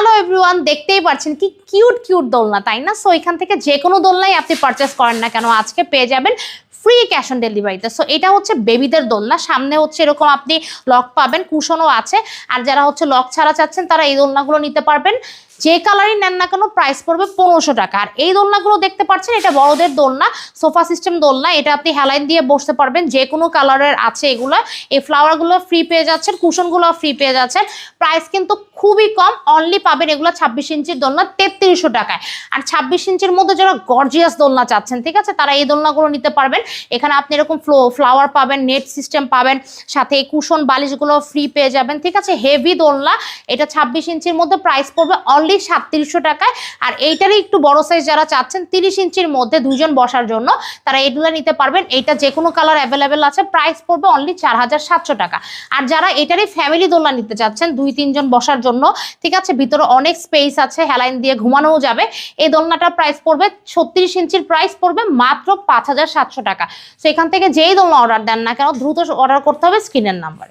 Hello everyone, দেখতেই পাচ্ছেন কি কিউট কিউট দোলনা, তাই না? সো এখান থেকে যে কোনো দোলনাই আপনি পারচেস করেন না কেন আজকে পেয়ে যাবেন ফ্রি ক্যাশ অন ডেলিভারিতে। সো এটা হচ্ছে বেবিদের দোলনা, সামনে হচ্ছে এরকম আপনি লক পাবেন, কুশনও আছে। আর যারা হচ্ছে লক ছাড়া চাচ্ছেন তারা এই দোলনাগুলো নিতে পারবেন। যে কালারই নেন না কেন প্রাইস পড়বে 1500 টাকা। আর এই দোলনাগুলো দেখতে পাচ্ছেন, এটা বড়দের দোলনা, সোফা সিস্টেম দোলনা। এটা আপনি হেলাইন দিয়ে বসতে পারবেন, যে কোনো কালারের আছে এগুলো। এই ফ্লাওয়ারগুলো ফ্রি পেয়ে যাচ্ছেন, কুশনগুলো ফ্রি পেয়ে যাচ্ছেন। প্রাইস কিন্তু খুবই কম, অনলি পাবেন এগুলো 26 ইঞ্চির দোলনা 3300 টাকায়। আর 26 ইঞ্চির মধ্যে যারা গর্জিয়াস দোলনা চাচ্ছেন, ঠিক আছে, তারা এই দোলনাগুলো নিতে পারবেন। এখানে আপনি এরকম ফ্লাওয়ার পাবেন, নেট সিস্টেম পাবেন, সাথে এই কুশন বালিশগুলো ফ্রি পেয়ে যাবেন, ঠিক আছে। হেভি দোলনা, এটা 26 ইঞ্চির মধ্যে প্রাইস পড়বে অনলি 3700 টাকায়। আর এইটারই একটু বড় সাইজ যারা চাচ্ছেন 30 ইঞ্চির মধ্যে দুজন বসার জন্য, তারা এইগুলো নিতে পারবেন। এইটা যে কোনো কালার অ্যাভেলেবেল আছে, প্রাইস পড়বে অনলি 4700 টাকা। আর যারা এটারই ফ্যামিলি দোলনা নিতে চাচ্ছেন 2-3 জন বসার জন্য, ঠিক আছে, ভিতরে অনেক স্পেস আছে, হেলাইন দিয়ে ঘুমানোও যাবে, এই দোলনাটার প্রাইস পড়বে 36 ইঞ্চির প্রাইস পড়বে মাত্র 5700 টাকা। তো এখান থেকে যেই দোলনা অর্ডার দেন না কেন দ্রুত অর্ডার করতে হবে স্ক্রিনের নাম্বারে।